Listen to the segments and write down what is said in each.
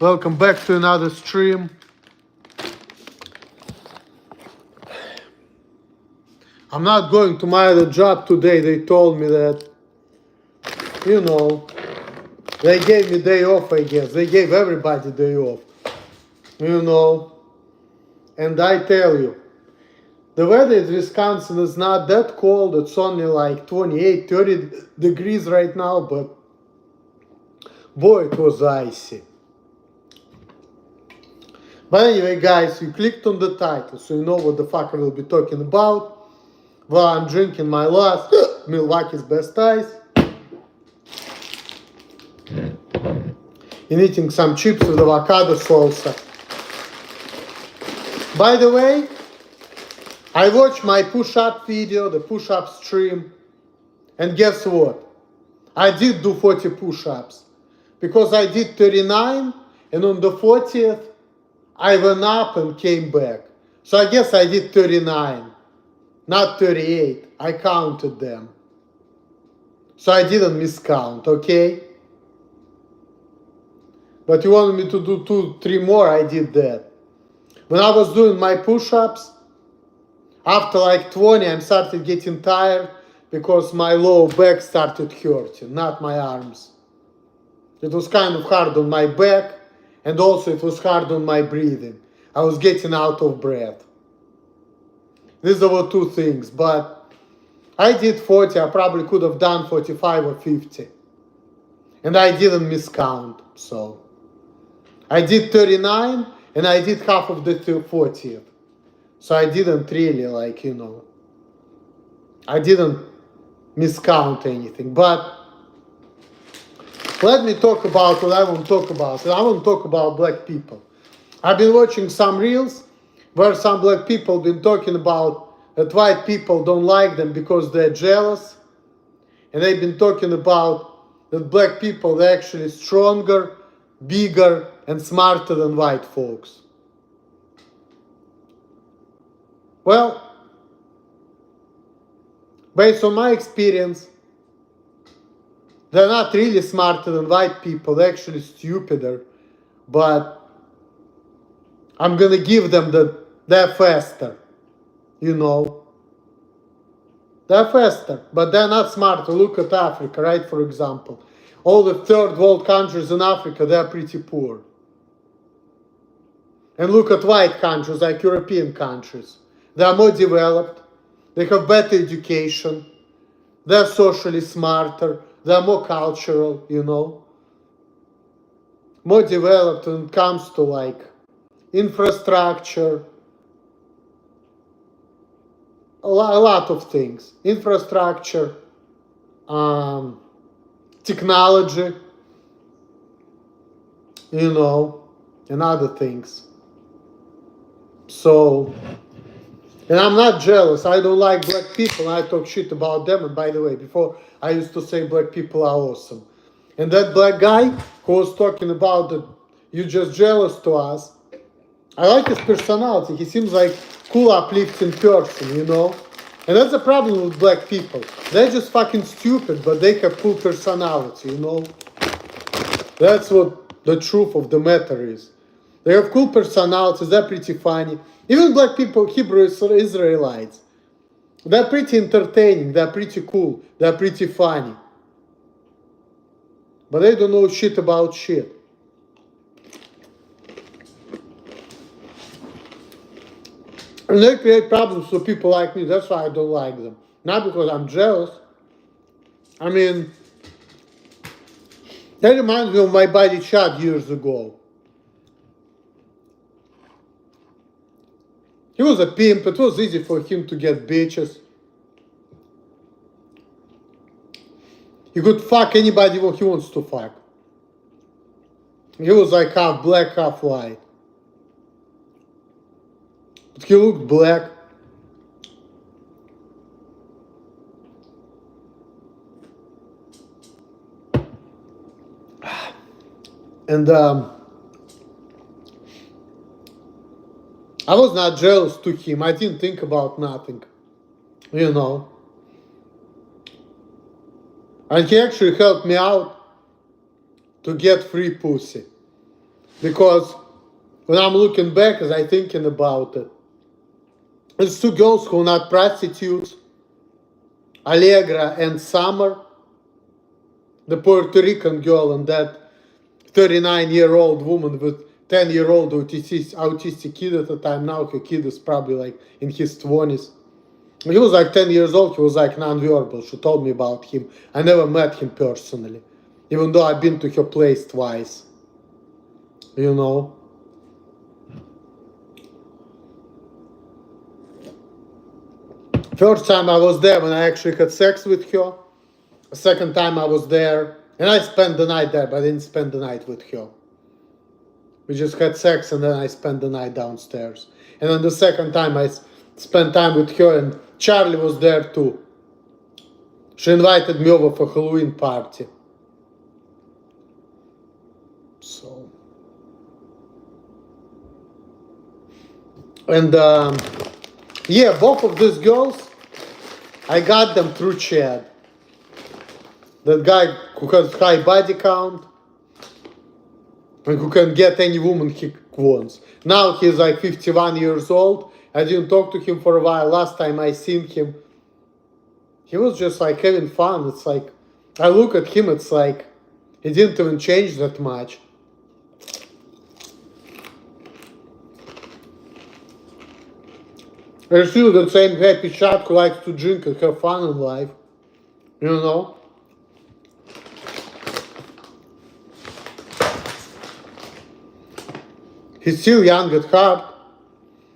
Welcome back to another stream. I'm not going to my other job today. They told me that, they gave me day off, I guess. They gave everybody day off, And I tell you, the weather in Wisconsin is not that cold. It's only like 28, 30 degrees right now, but boy, it was icy. But anyway, guys, you clicked on the title, so you know what the fuck I will be talking about. While I'm drinking my last Milwaukee's Best Ice. And eating some chips with avocado salsa. By the way, I watched my push-up video, the push-up stream. And guess what? I did do 40 push-ups. Because I did 39, and on the 40th, I went up and came back. So I guess I did 39, not 38. I counted them. So I didn't miscount, okay? But you wanted me to do 2, 3 more, I did that. When I was doing my push-ups, after like 20, I started getting tired because my lower back started hurting, not my arms. It was kind of hard on my back. And also it was hard on my breathing. I was getting out of breath. These were 2 things, but I did 40. I probably could have done 45 or 50. And I didn't miscount, so. I did 39 and I did half of the 40th. So I didn't really I didn't miscount anything, but let me talk about what I want to talk about. I want to talk about black people. I've been watching some reels where some black people have been talking about that white people don't like them because they're jealous. And they've been talking about that black people are actually stronger, bigger, and smarter than white folks. Well, based on my experience, they're not really smarter than white people, they're actually stupider, but I'm gonna give them they're faster, They're faster, but they're not smarter. Look at Africa, right, for example. All the third world countries in Africa, they're pretty poor. And look at white countries, like European countries. They are more developed, they have better education, they're socially smarter, they're more cultural, more developed when it comes to like infrastructure, a lot of things. Infrastructure, technology, and other things. So, and I'm not jealous. I don't like black people. I talk shit about them. And by the way, before I used to say black people are awesome. And that black guy who was talking about that you're just jealous to us, I like his personality. He seems like cool, uplifting person, And that's the problem with black people. They're just fucking stupid, but they have cool personality, That's what the truth of the matter is. They have cool personalities, they're pretty funny. Even black people, Hebrew Israelites, they're pretty entertaining, they're pretty cool, they're pretty funny. But they don't know shit about shit. And they create problems for people like me. That's why I don't like them. Not because I'm jealous. I mean, that reminds me of my buddy Chad years ago. He was a pimp. It was easy for him to get bitches. He could fuck anybody who he wants to fuck. He was like half black, half white. But he looked black. And I was not jealous to him. I didn't think about nothing, And he actually helped me out to get free pussy. because when I'm looking back, as I thinking about it, there's two girls who are not prostitutes, Allegra and Summer, the Puerto Rican girl, and that 39-year-old woman with 10-year-old autistic kid at the time. Now her kid is probably like in his 20s. He was like 10 years old. He was like non-verbal. She told me about him. I never met him personally, even though I've been to her place twice. You know. First time I was there when I actually had sex with her. The second time I was there, and I spent the night there, but I didn't spend the night with her. We just had sex, and then I spent the night downstairs. And then the second time I spent time with her, and Charlie was there too. She invited me over for Halloween party. So. And yeah, both of these girls, I got them through Chad. That guy who has high body count and who can get any woman he wants. Now he's like 51 years old. I didn't talk to him for a while. Last time I seen him, he was just like having fun. It's like, I look at him, it's like, he didn't even change that much. He's still the same happy chap who likes to drink and have fun in life. You know? He's still young at heart.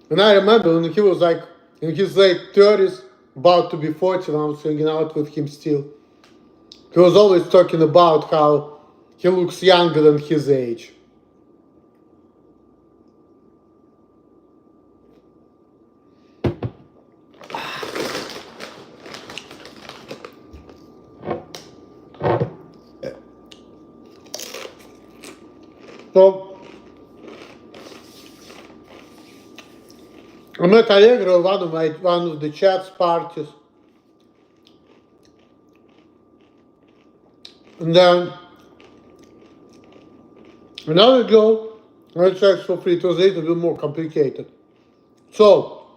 And I remember when he was like in his late 30s, about to be 40, and I was hanging out with him still. He was always talking about how he looks younger than his age. So, I met Allegra at one of the chat's parties. And then another girl, I had sex for free. It was a little bit more complicated. So,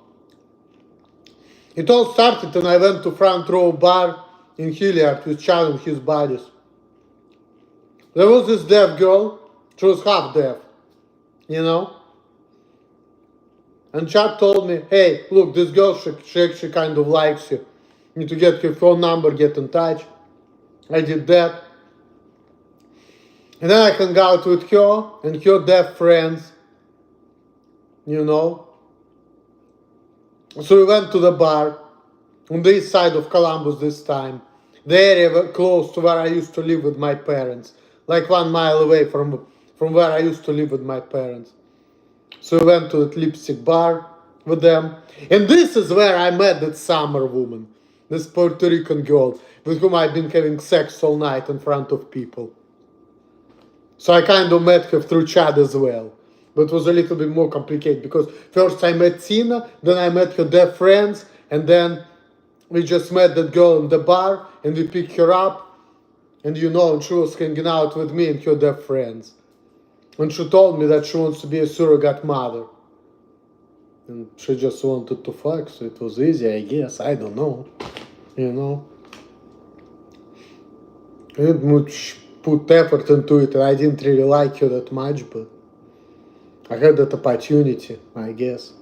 it all started when I went to Front Row Bar in Hilliard with Chad and his buddies. There was this deaf girl. She was half deaf, you know? And Chad told me, hey, look, this girl, she actually kind of likes you. You need to get her phone number, get in touch. I did that. And then I hung out with her and her deaf friends, you know? So we went to the bar on the east side of Columbus this time. The area close to where I used to live with my parents. Like 1 mile away from where I used to live with my parents. So we went to that lipstick bar with them. And this is where I met that Summer woman. This Puerto Rican girl with whom I've been having sex all night in front of people. So I kind of met her through Chad as well. But it was a little bit more complicated because first I met Tina, then I met her deaf friends, and then we just met that girl in the bar and we picked her up. And you know, and she was hanging out with me and her deaf friends. And she told me that she wants to be a surrogate mother. And she just wanted to fuck, so it was easy, I guess. I don't know. You know? I didn't much put effort into it, and I didn't really like her that much, but I had that opportunity, I guess.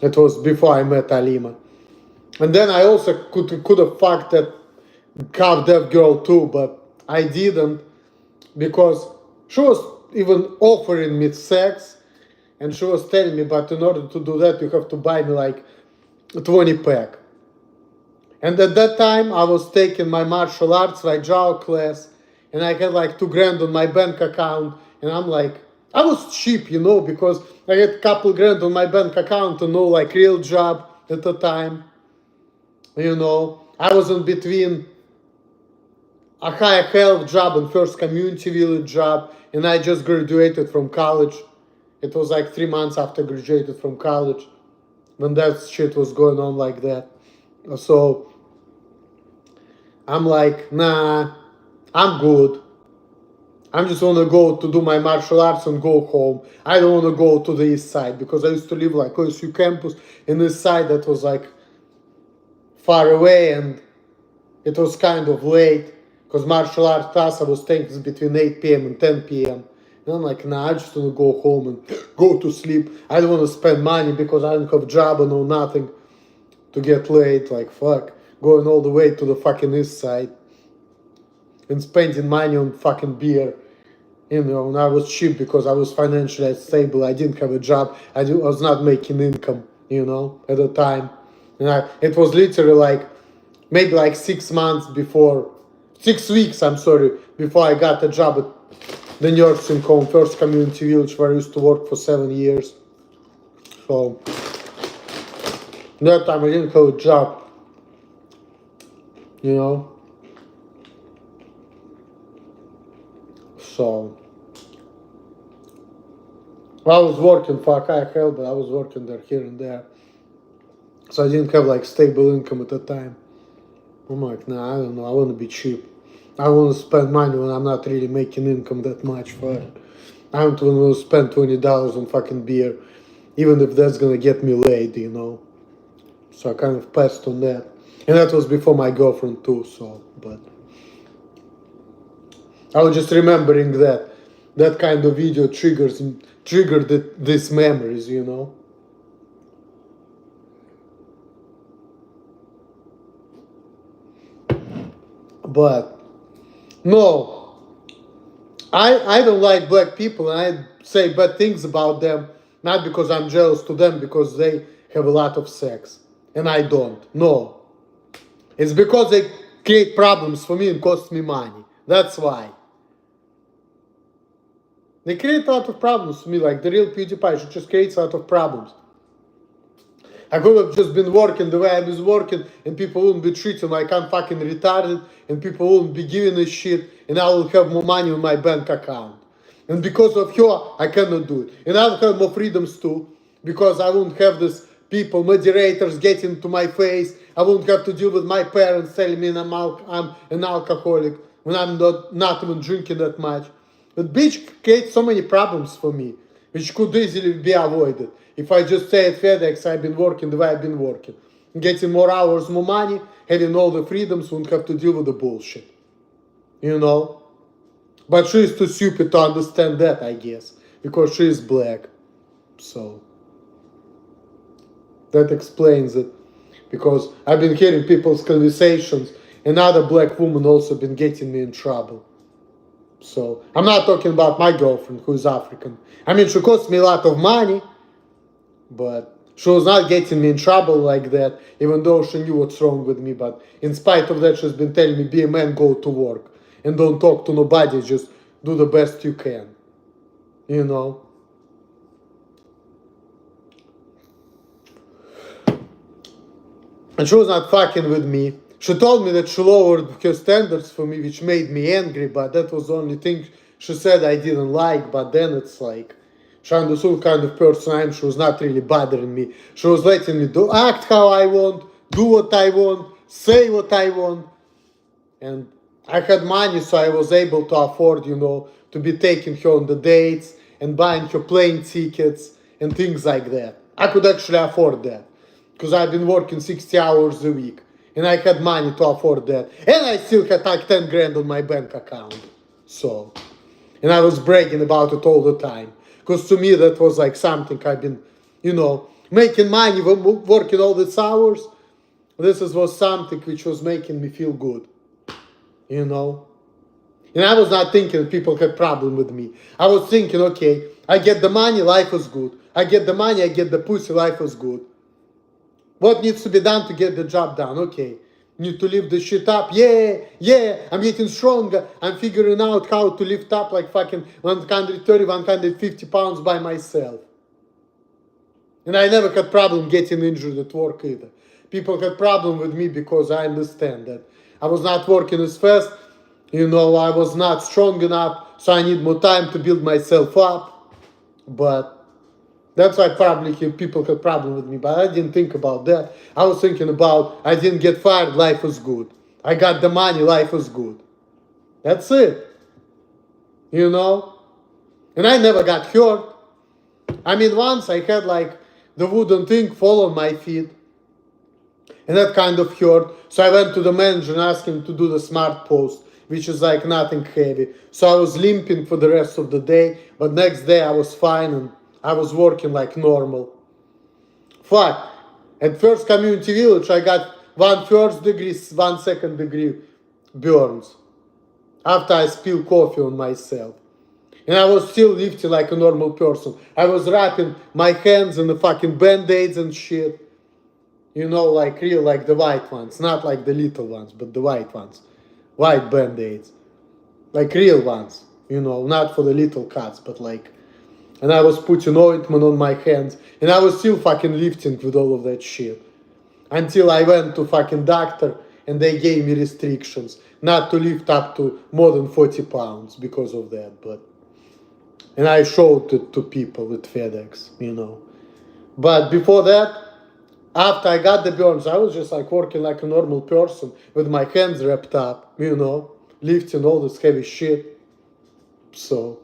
It was before I met Alima. And then I also could have fucked that half-deaf girl too, but I didn't because she was even offering me sex, and she was telling me, but in order to do that, you have to buy me like a 20 pack. And at that time, I was taking my martial arts, like Jao class, and I had like $2,000 on my bank account, and I'm like, I was cheap, you know, because I had a couple grand on my bank account and no like real job at the time. You know, I was in between a high health job and first community village job, and I just graduated from college. It was like 3 months after I graduated from college when that shit was going on like that. So I'm like, nah, I'm good. I just want to go to do my martial arts and go home. I don't want to go to the east side because I used to live like OSU campus in this side that was like far away, and it was kind of late because martial arts class I was taking between 8 p.m. and 10 p.m. And I'm like, nah, I just want to go home and go to sleep. I don't want to spend money because I don't have a job and no nothing to get late. Like, fuck, going all the way to the fucking east side and spending money on fucking beer. You know, and I was cheap because I was financially stable. I didn't have a job. I was not making income, you know, at the time. And it was literally like, maybe like 6 months before, 6 weeks, I'm sorry, before I got a job at the nursing home, First Community Village, where I used to work for 7 years. So, that time I didn't have a job, you know. So, I was working, fuck, I hell, but I was working there here and there. So I didn't have like stable income at the time. I'm like, nah, I don't know, I want to be cheap. I want to spend money when I'm not really making income that much for it. I don't want to spend $20 on fucking beer, even if that's gonna get me laid, you know. So I kind of passed on that. And that was before my girlfriend too, so, but I was just remembering that kind of video triggered these memories, you know. But no, I don't like black people, and I say bad things about them, not because I'm jealous to them, because they have a lot of sex and I don't. No, it's because they create problems for me and cost me money. That's why. They create a lot of problems for me, like the real PewDiePie. She just creates a lot of problems. I could have just been working the way I was working, and people wouldn't be treating like I'm fucking retarded, and people wouldn't be giving a shit, and I will have more money on my bank account. And because of her, I cannot do it. And I'll have more freedoms too, because I won't have this people, moderators getting into my face. I won't have to deal with my parents telling me I'm an alcoholic when I'm not even drinking that much. But bitch creates so many problems for me, which could easily be avoided. If I just stay at FedEx, I've been working the way I've been working. Getting more hours, more money, having all the freedoms, won't have to deal with the bullshit. You know? But she is too stupid to understand that, I guess. Because she is black. So, that explains it. Because I've been hearing people's conversations, and other black women also been getting me in trouble. So, I'm not talking about my girlfriend, who is African. I mean, she cost me a lot of money, but she was not getting me in trouble like that, even though she knew what's wrong with me. But in spite of that, she's been telling me, be a man, go to work. And don't talk to nobody, just do the best you can. You know? And she was not fucking with me. She told me that she lowered her standards for me, which made me angry, but that was the only thing she said I didn't like. But then it's like, she understood what kind of person I am. She was not really bothering me. She was letting me act how I want, do what I want, say what I want. And I had money, so I was able to afford, you know, to be taking her on the dates and buying her plane tickets and things like that. I could actually afford that because I've been working 60 hours a week and I had money to afford that. And I still had like 10 grand on my bank account. So, and I was bragging about it all the time. Because to me, that was like something I've been, you know, making money, working all these hours. This was something which was making me feel good, you know. And I was not thinking people had problem with me. I was thinking, okay, I get the money, life is good. I get the money, I get the pussy, life is good. What needs to be done to get the job done? Okay, need to lift the shit up. Yeah, I'm getting stronger. I'm figuring out how to lift up like fucking 130, 150 pounds by myself. And I never had problem getting injured at work either. People had problem with me because I understand that I was not working as fast. You know, I was not strong enough, so I need more time to build myself up. But that's why probably people had problem with me, but I didn't think about that. I was thinking about, I didn't get fired, life was good. I got the money, life was good. That's it. you know? And I never got hurt. I mean, once I had like the wooden thing fall on my feet, and that kind of hurt. So I went to the manager and asked him to do the smart post, which is like nothing heavy. So I was limping for the rest of the day, but next day I was fine and I was working like normal. Fuck. At first community village, I got 1 first degree, 1 second degree burns after I spilled coffee on myself. And I was still lifting like a normal person. I was wrapping my hands in the fucking band-aids and shit. You know, like real, like the white ones. Not like the little ones, but the white ones. White band-aids. Like real ones. You know, not for the little cuts, but like... And I was putting ointment on my hands. And I was still fucking lifting with all of that shit. Until I went to fucking doctor and they gave me restrictions. Not to lift up to more than 40 pounds because of that, but... And I showed it to people at FedEx, you know. But before that, after I got the burns, I was just like working like a normal person with my hands wrapped up, you know, lifting all this heavy shit. So,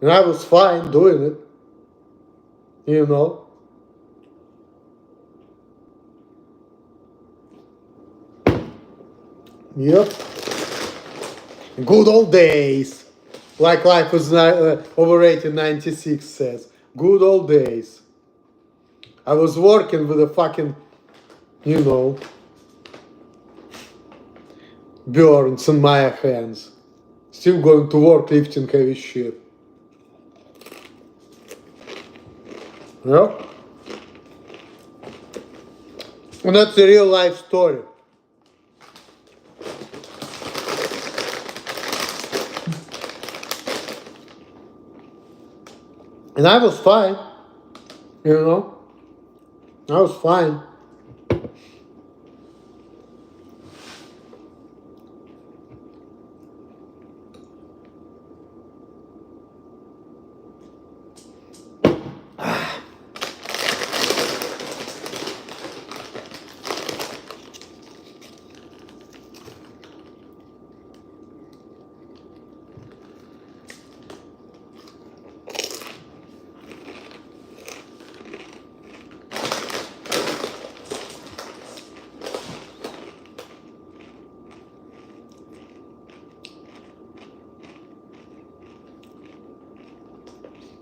and I was fine doing it, you know. Yep. Good old days. Like life was overrated 96 says. Good old days. I was working with a fucking, you know, burns in my hands. Still going to work lifting heavy shit. Yeah. And that's a real life story. And I was fine, you know. I was fine.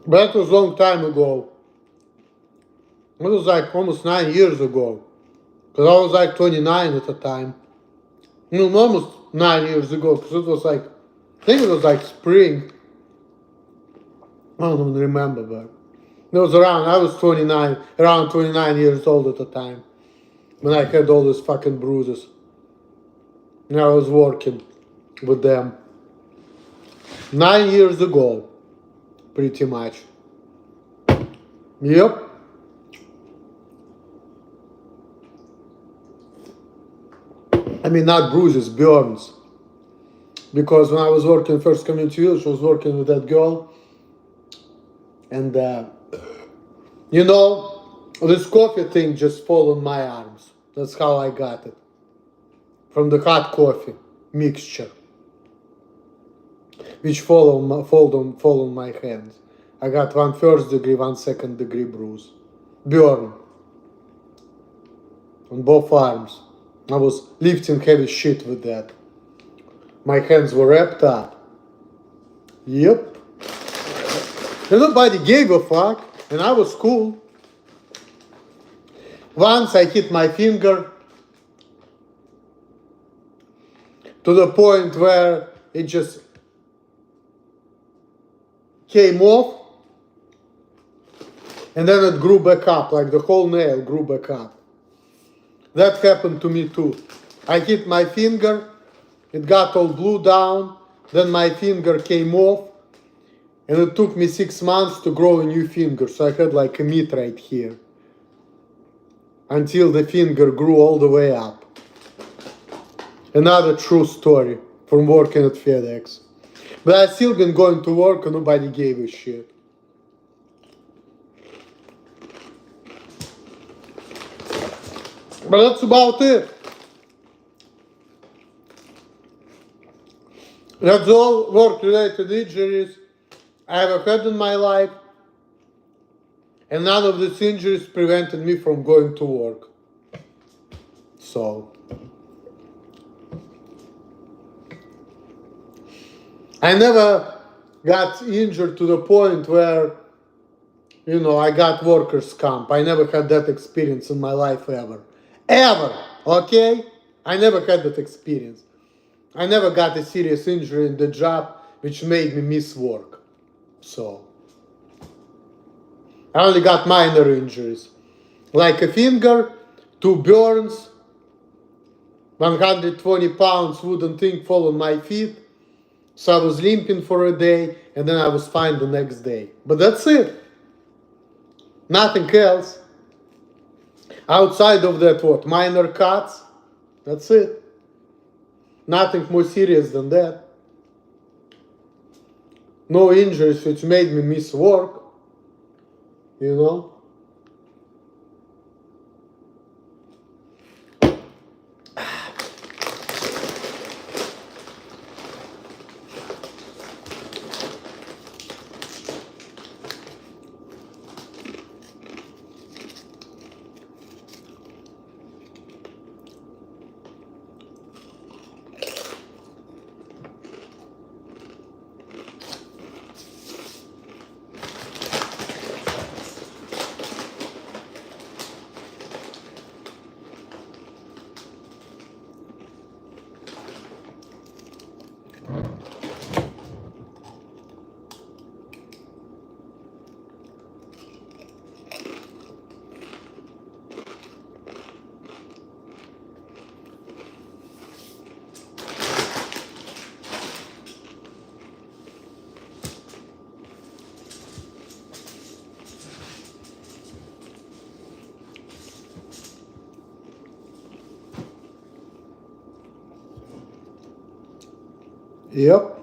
But that was a long time ago. It was like almost 9 years ago. Because I was like 29 at the time. No, almost 9 years ago. Because it was like, I think it was like spring. I don't even remember, but it was around, I was 29, around 29 years old at the time. When I had all these fucking bruises. And I was working with them. 9 years ago. Pretty much. Yep. I mean, not bruises, burns. Because when I was working first community village, I was working with that girl. And, you know, this coffee thing just fell on my arms. That's how I got it. From the hot coffee mixture. Which fall on my hands. I got 1 first degree, 1 second degree bruise. Burn. On both arms. I was lifting heavy shit with that. My hands were wrapped up. Yep. And nobody gave a fuck. And I was cool. Once I hit my finger to the point where it just came off. And then it grew back up, like the whole nail grew back up. That happened to me too. I hit my finger, it got all blue down, then my finger came off, and it took me 6 months to grow a new finger, so I had like a meat right here. Until the finger grew all the way up. Another true story from working at FedEx. But I still been going to work and nobody gave a shit. But that's about it. That's all work-related injuries I ever had in my life, and none of these injuries prevented me from going to work. So, I never got injured to the point where, I got workers' comp. I never had that experience in my life ever. Ever! Okay? I never had that experience. I never got a serious injury in the job which made me miss work. So, I only got minor injuries. Like a finger, 2 burns, 120 pounds wooden thing fall on my feet. So I was limping for a day and then I was fine the next day. But that's it. Nothing else. Outside of that, what? Minor cuts. That's it. Nothing more serious than that. No injuries which made me miss work. You know? Yep.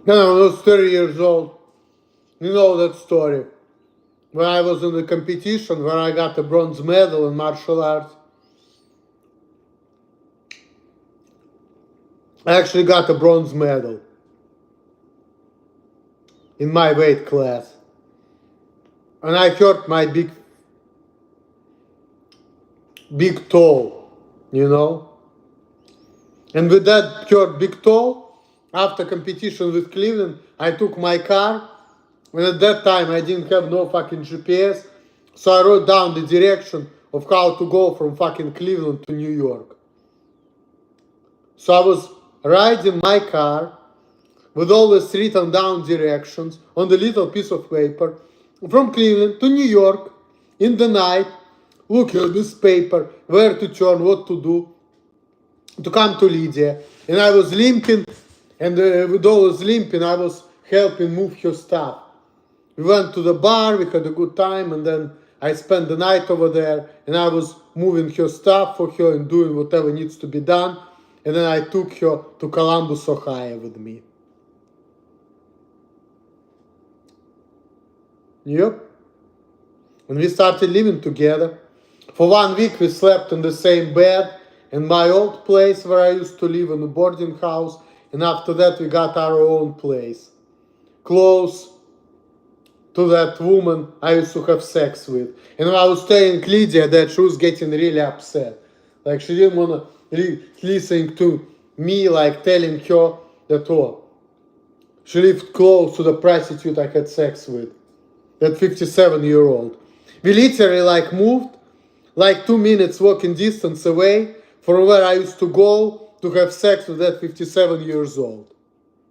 When I was 30 years old, you know that story. When I was in the competition where I got a bronze medal in martial arts, I actually got a bronze medal in my weight class. And I hurt my big toe, you know. And with that hurt big toe, after competition with Cleveland, I took my car. And at that time, I didn't have no fucking GPS. So I wrote down the direction of how to go from fucking Cleveland to New York. So I was riding my car with all the written down directions on the little piece of paper from Cleveland to New York in the night, looking at this paper, where to turn, what to do, to come to Lydia. And I was limping, and with all this limping, I was helping move her stuff. We went to the bar, we had a good time, and then I spent the night over there, and I was moving her stuff for her and doing whatever needs to be done. And then I took her to Columbus, Ohio with me. Yep. And we started living together. For 1 week we slept in the same bed in my old place where I used to live in a boarding house. And after that we got our own place. Close to that woman I used to have sex with. And when I was telling Lydia that, she was getting really upset. Like she didn't want to listen to me, like telling her that, oh, she lived close to the prostitute I had sex with. That 57-year-old. We literally like moved like 2 minutes walking distance away from where I used to go to have sex with that 57 years old.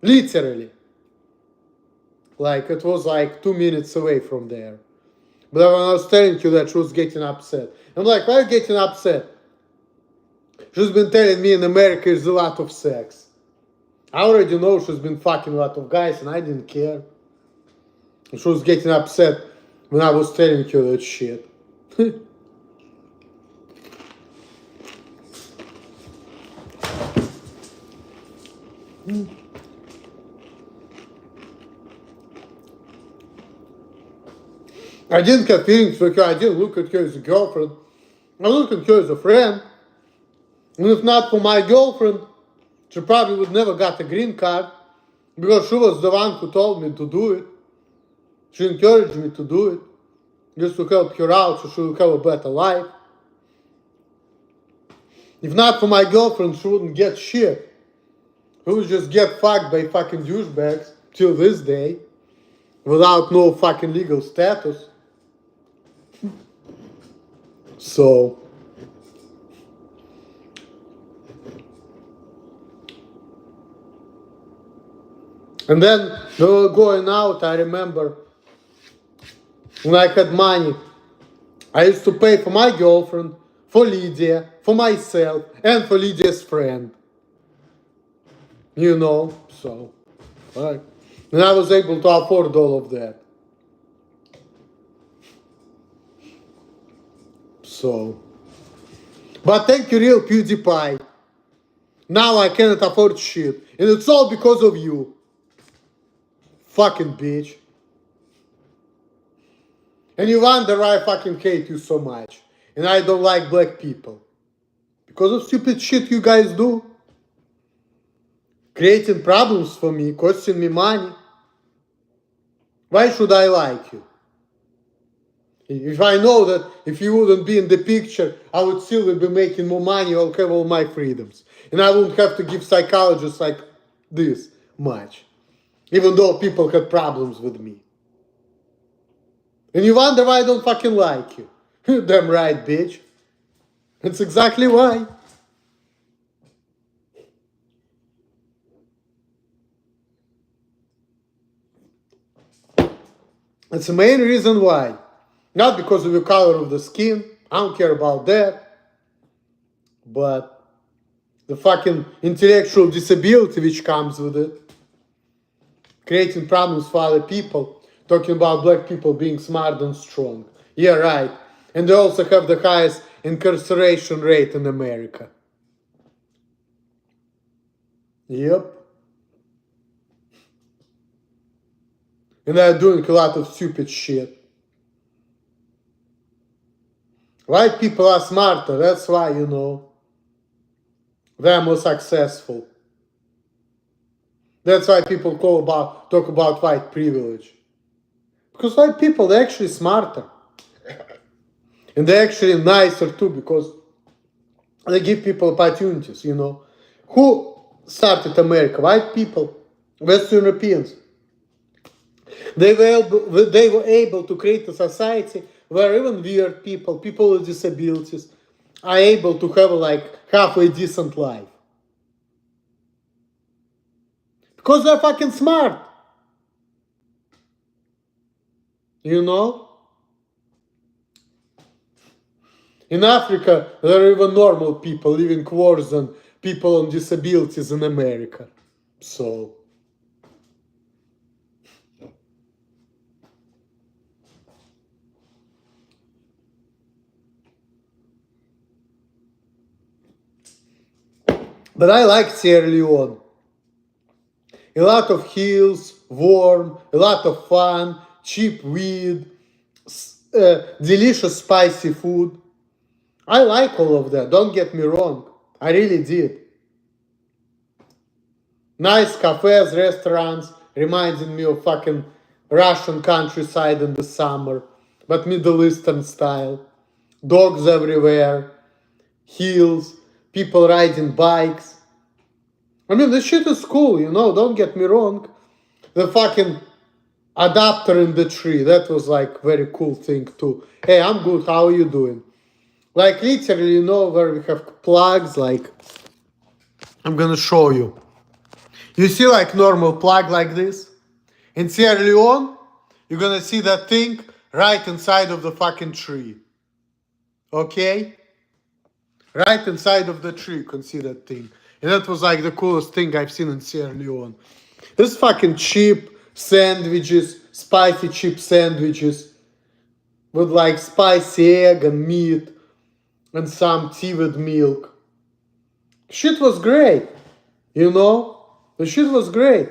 Literally. Like, it was like 2 minutes away from there. But when I was telling you that, she was getting upset. I'm like, why are you getting upset? She's been telling me in America there's a lot of sex. I already know she's been fucking a lot of guys and I didn't care. And she was getting upset when I was telling you that shit. I didn't have feelings for her. I didn't look at her as a girlfriend. I looked at her as a friend. And if not for my girlfriend, she probably would never got a green card because she was the one who told me to do it. She encouraged me to do it just to help her out so she would have a better life. If not for my girlfriend, she wouldn't get shit. She would just get fucked by fucking douchebags till this day without no fucking legal status. So, and then we were going out, I remember, when I had money, I used to pay for my girlfriend, for Lydia, for myself, and for Lydia's friend. You know, so, right. And I was able to afford all of that. So, but thank you, real PewDiePie. Now I cannot afford shit. And it's all because of you. Fucking bitch. And you wonder why I fucking hate you so much. And I don't like black people. Because of stupid shit you guys do. Creating problems for me, costing me money. Why should I like you? If I know that if you wouldn't be in the picture, I would still be making more money, I'll have all my freedoms. And I wouldn't have to give psychologists like this much. Even though people had problems with me. And you wonder why I don't fucking like you. Damn right, bitch. That's exactly why. That's the main reason why. Not because of the color of the skin. I don't care about that. But the fucking intellectual disability which comes with it. Creating problems for other people. Talking about black people being smart and strong. Yeah, right. And they also have the highest incarceration rate in America. Yep. And they're doing a lot of stupid shit. White people are smarter, that's why, you know, they're more successful. That's why people talk about white privilege. Because white people, they're actually smarter. And they're actually nicer too, because they give people opportunities, you know. Who started America? White people, Western Europeans. They were able to create a society where even weird people, people with disabilities, are able to have like halfway decent life. Because they're fucking smart. You know? In Africa, there are even normal people living worse than people on disabilities in America. So... But I like Sierra Leone. A lot of hills, warm, a lot of fun, cheap weed, delicious spicy food. I like all of that, don't get me wrong. I really did. Nice cafes, restaurants, reminding me of fucking Russian countryside in the summer, but Middle Eastern style. Dogs everywhere, hills, people riding bikes. I mean, this shit is cool, you know, don't get me wrong. The fucking adapter in the tree, that was like very cool thing too. Hey, I'm good, how are you doing? Like literally, you know, where we have plugs, like I'm gonna show you. You see like normal plug like this? In Sierra Leone, you're gonna see that thing right inside of the fucking tree. Okay? Right inside of the tree, you can see that thing. And that was like the coolest thing I've seen in Sierra Leone. This fucking cheap sandwiches, spicy cheap sandwiches with like spicy egg and meat and some tea with milk. Shit was great, you know? The shit was great.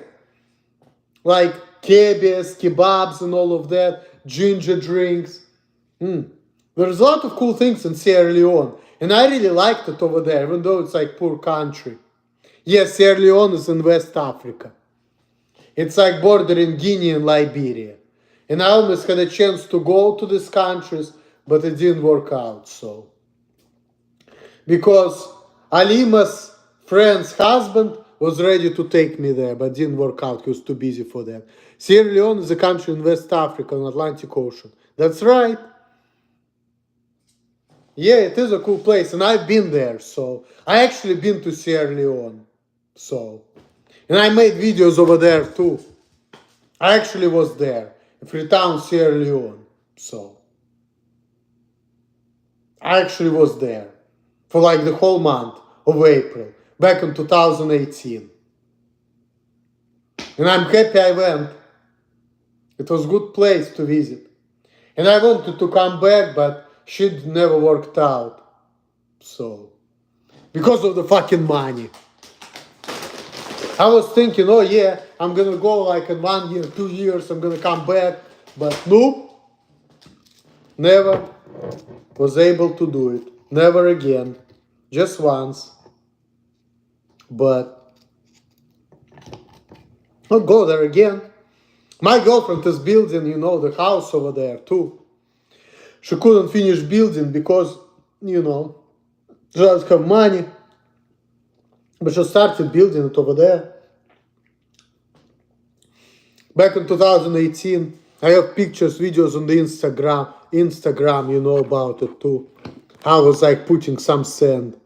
Like kebabs, kebabs and all of that, ginger drinks. There's a lot of cool things in Sierra Leone. And I really liked it over there, even though it's like poor country. Yes, Sierra Leone is in West Africa. It's like bordering Guinea and Liberia. And I almost had a chance to go to these countries, but it didn't work out, so. Because Alima's friend's husband was ready to take me there, but didn't work out. He was too busy for that. Sierra Leone is a country in West Africa, on Atlantic Ocean. That's right. Yeah, it is a cool place, and I've been there, so. I actually been to Sierra Leone, so. And I made videos over there too. I actually was there, in Freetown, Sierra Leone, so. I actually was there for like the whole month of April, back in 2018. And I'm happy I went. It was a good place to visit. And I wanted to come back, but shit never worked out. So, because of the fucking money. I was thinking, oh yeah, I'm gonna go like in 1 year, 2 years, I'm gonna come back. But nope. Never was able to do it. Never again. Just once. But I'll go there again. My girlfriend is building, you know, the house over there too. She couldn't finish building because, you know, she doesn't have money. But she started building it over there. Back in 2018, I have pictures, videos on the Instagram, you know about it too. I was like putting some sand.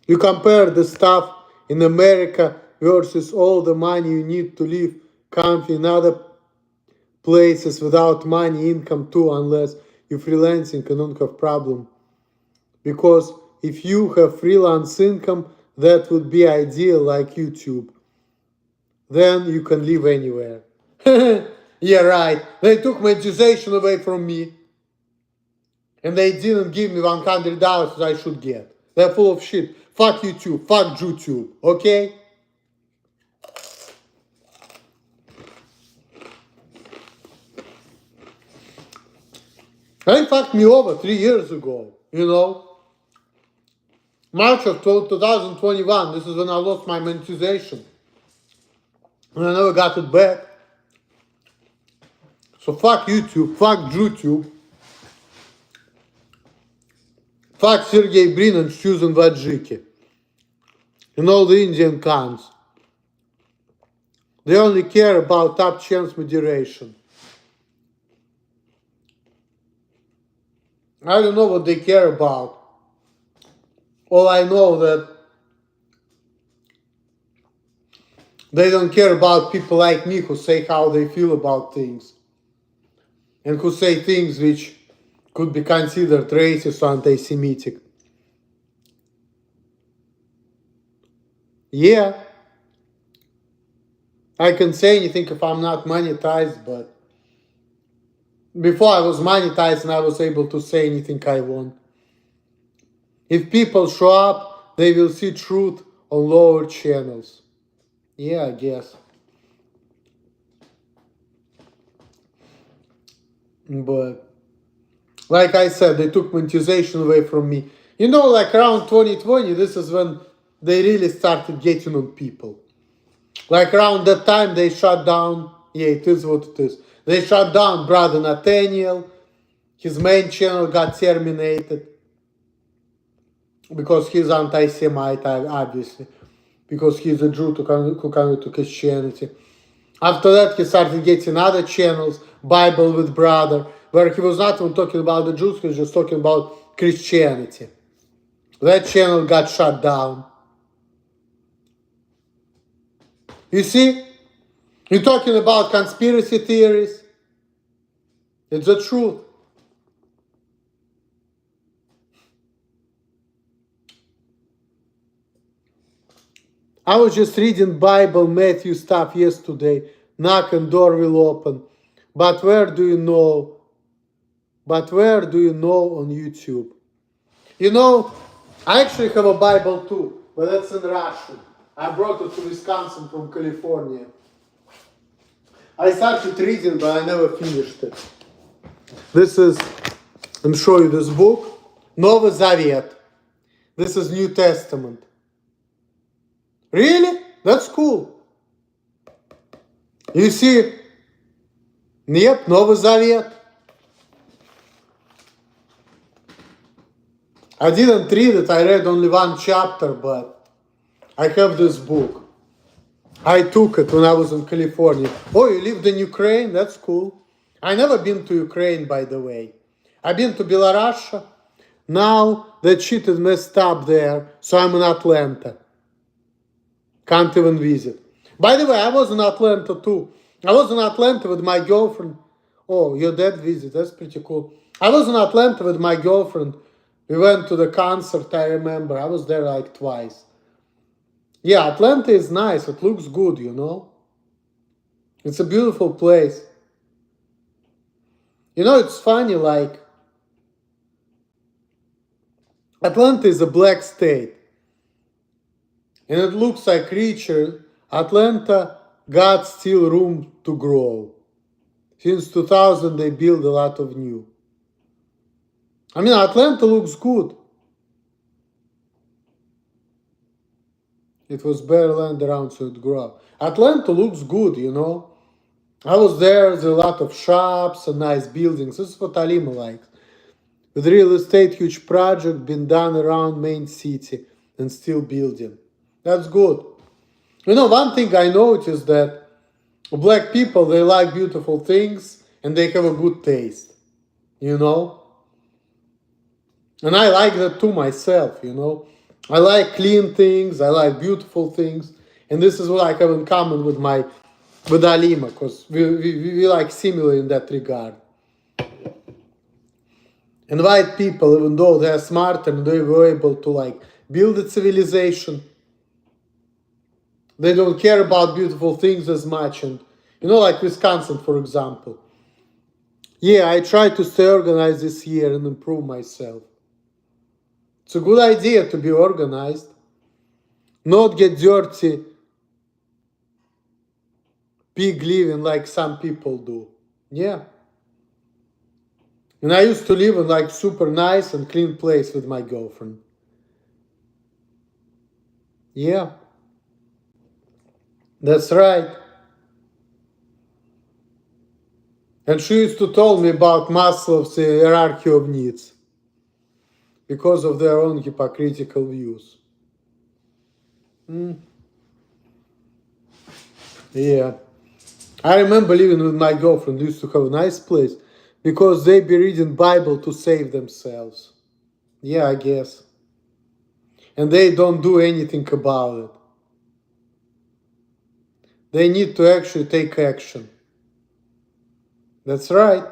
You compare the stuff in America versus all the money you need to live comfy in other places without money, income too, unless you're freelancing and don't have problem. Because if you have freelance income, that would be ideal like YouTube. Then you can live anywhere. Yeah, right. They took monetization away from me. And they didn't give me $100 that I should get. They're full of shit. Fuck YouTube. Fuck YouTube. Okay? They fucked me over 3 years ago. You know? March of 2021. This is when I lost my monetization. And I never got it back. So fuck YouTube. Fuck YouTube. Fuck Sergey Brin and Susan Wojcicki. And all the Indian cons. They only care about top chance moderation. I don't know what they care about. All I know that they don't care about people like me who say how they feel about things. And who say things which could be considered racist or anti-Semitic. Yeah. I can say anything if I'm not monetized, but before I was monetized and I was able to say anything I want. If people show up, they will see truth on lower channels. Yeah, I guess. But like I said, they took monetization away from me. You know, like around 2020, this is when they really started getting on people. Like around that time, they shut down. Yeah, it is what it is. They shut down Brother Nathaniel. His main channel got terminated. Because he's anti-Semite, obviously. Because he's a Jew who converted to Christianity. After that, he started getting other channels, Bible with Brother, where he was not even talking about the Jews, he was just talking about Christianity. That channel got shut down. You see? You're talking about conspiracy theories. It's the truth. I was just reading Bible, Matthew stuff yesterday. Knock and door will open. But where do you know? But where do you know on YouTube? You know, I actually have a Bible too, but that's in Russian. I brought it to Wisconsin from California. I started reading, but I never finished it. This is, I'm showing you this book, Новый Завет. This is New Testament. Really? That's cool. You see, yep, Новый Завет. I didn't read it, I read only one chapter, but I have this book. I took it when I was in California. Oh, you lived in Ukraine? That's cool. I never been to Ukraine, by the way. I've been to Belarus. Now that shit is messed up there, so I'm in Atlanta. Can't even visit. By the way, I was in Atlanta too. I was in Atlanta with my girlfriend. Oh, your dad visit. That's pretty cool. I was in Atlanta with my girlfriend. We went to the concert, I remember. I was there like twice. Yeah, Atlanta is nice. It looks good, you know. It's a beautiful place. You know, it's funny, like, Atlanta is a black state. And it looks like richer. Atlanta got still room to grow. Since 2000, they built a lot of new. I mean, Atlanta looks good. It was bare land around, so it grew up. Atlanta looks good, you know. I was there, there's a lot of shops and nice buildings. This is what Alima likes. With real estate, huge project been done around main city and still building. That's good. You know, one thing I noticed that black people, they like beautiful things and they have a good taste, you know. And I like that too myself, you know. I like clean things, I like beautiful things. And this is what I have in common with Alima, because we like similar in that regard. And white people, even though they're smarter and they were able to like build a civilization, they don't care about beautiful things as much. And you know, like Wisconsin, for example. Yeah, I try to stay organized this year and improve myself. It's a good idea to be organized, not get dirty, pig living like some people do. Yeah. And I used to live in like super nice and clean place with my girlfriend. Yeah. That's right. And she used to tell me about Maslow's hierarchy of needs because of their own hypocritical views. Yeah. I remember living with my girlfriend, used to have a nice place because they be reading Bible to save themselves. Yeah, I guess. And they don't do anything about it. They need to actually take action. That's right.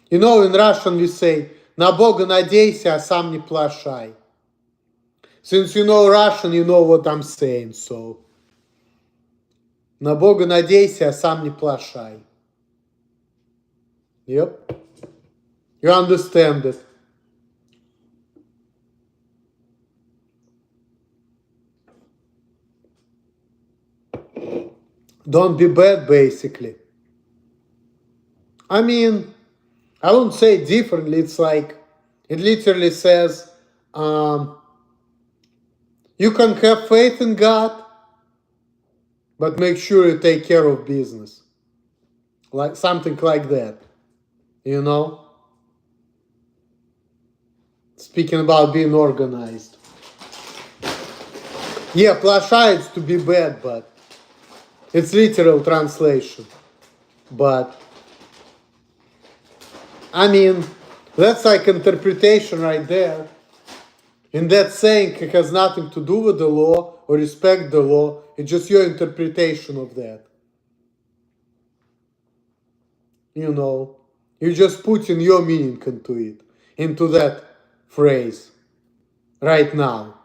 You know, in Russian we say, "На Бога надейся, а сам не плашай." Since you know Russian, you know what I'm saying, so. На Бога надейся, а сам не плашай. Yep. You understand it. Don't be bad, basically. I mean, I wouldn't say it differently. It's like, it literally says, you can have faith in God, but make sure you take care of business. Like something like that. You know? Speaking about being organized. Yeah, плашай is to be bad, but it's literal translation. But I mean, that's like interpretation right there. And that saying has nothing to do with the law or respect the law. It's just your interpretation of that. You know, you just put in your meaning into it, into that phrase right now.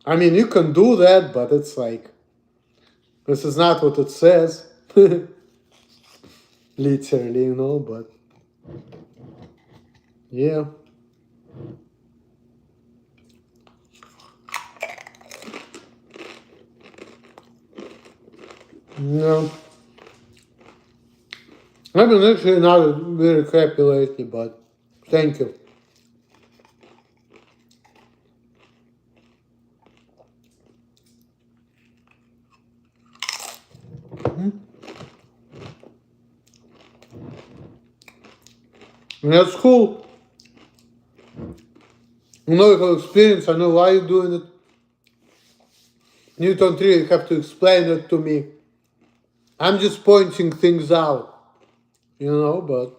I mean, you can do that, but it's like, this is not what it says. Literally, you know, but yeah. No. I've been actually not very happy lately, but thank you. And that's cool. You know, you have experience, I know why you're doing it. You don't really have to explain it to me. I'm just pointing things out, you know, but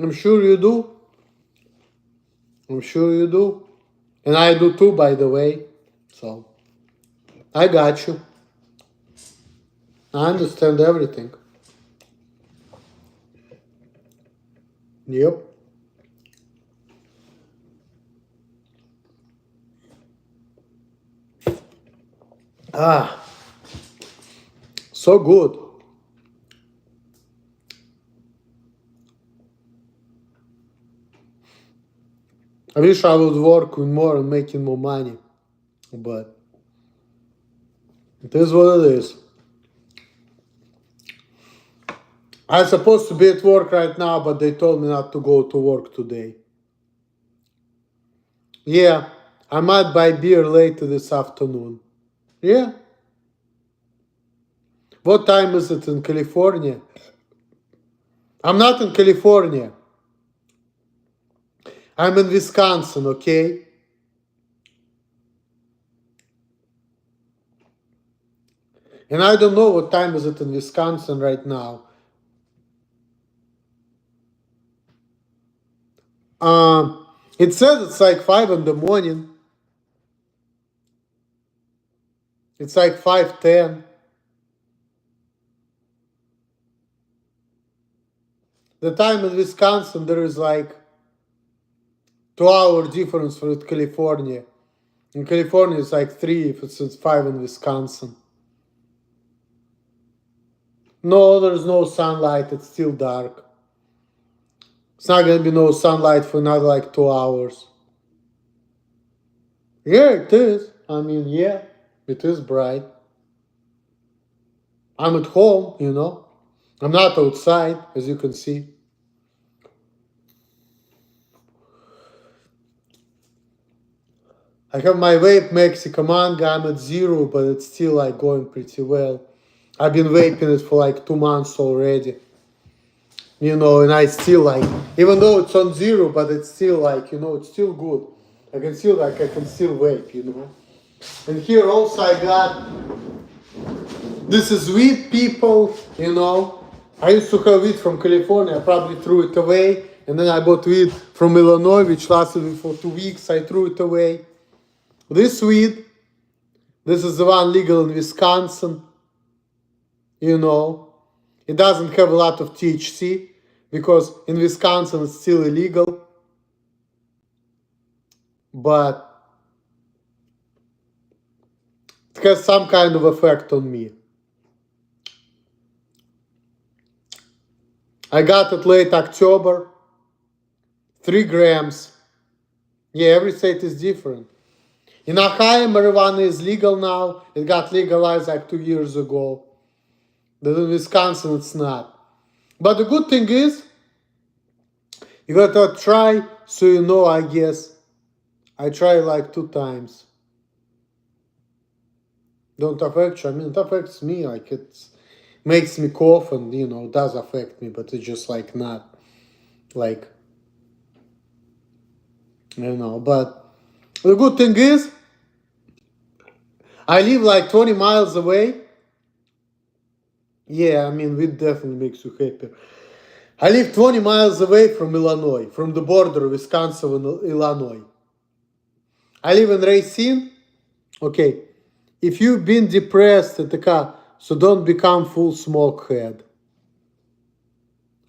I'm sure you do. I'm sure you do. And I do too, by the way. So, I got you. I understand everything. Yep. Ah, so good. I wish I would work with more and making more money, but it is what it is. I'm supposed to be at work right now, but they told me not to go to work today. Yeah, I might buy beer later this afternoon. Yeah. What time is it in California? I'm not in California. I'm in Wisconsin, okay? And I don't know what time is it in Wisconsin right now. It says it's like 5 in the morning. It's like 5:10. The time in Wisconsin, there is like 2 hour difference with California. In California, it's like 3 if it's 5 in Wisconsin. No, there's no sunlight. It's still dark. It's not going to be no sunlight for another like 2 hours. Yeah, it is. I mean, yeah, it is bright. I'm at home, you know. I'm not outside, as you can see. I have my vape Mexican manga. I'm at 0, but it's still like going pretty well. I've been vaping it for like 2 months already. You know, and I still like, even though it's on 0, but it's still like, you know, it's still good. I can still like, I can still vape, you know. And here also I got, this is weed, people, you know. I used to have weed from California. I probably threw it away. And then I bought weed from Illinois, which lasted me for 2 weeks. I threw it away. This weed, this is the one legal in Wisconsin. You know, it doesn't have a lot of THC because in Wisconsin it's still illegal. But it has some kind of effect on me. I got it late October, 3 grams. Yeah, every state is different. In Ohio, marijuana is legal now. It got legalized like 2 years ago. But in Wisconsin, it's not. But the good thing is, you gotta try, so you know, I guess. I tried like 2 times. Don't affect you. I mean, it affects me. Like, it makes me cough and, you know, it does affect me. But it's just like not, like, you know. But the good thing is, I live like 20 miles away. Yeah, I mean, it definitely makes you happier. I live 20 miles away from Illinois, from the border of Wisconsin and Illinois. I live in Racine. Okay, if you've been depressed at the car, so don't become full smokehead.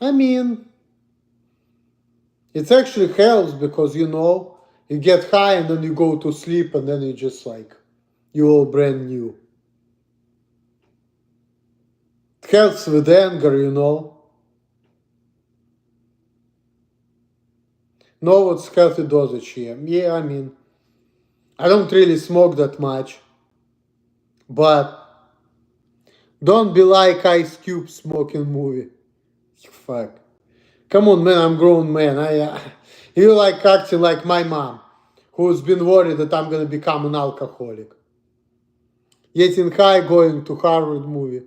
I mean, it actually helps because, you know, you get high and then you go to sleep and then you just like, you all brand new. It helps with anger, you know. Know what's healthy dosage here. Yeah, I mean, I don't really smoke that much, but don't be like Ice Cube smoking movie. Fuck. Come on, man, I'm grown man. You like acting like my mom, who's been worried that I'm gonna become an alcoholic. Getting high, going to Harvard movie.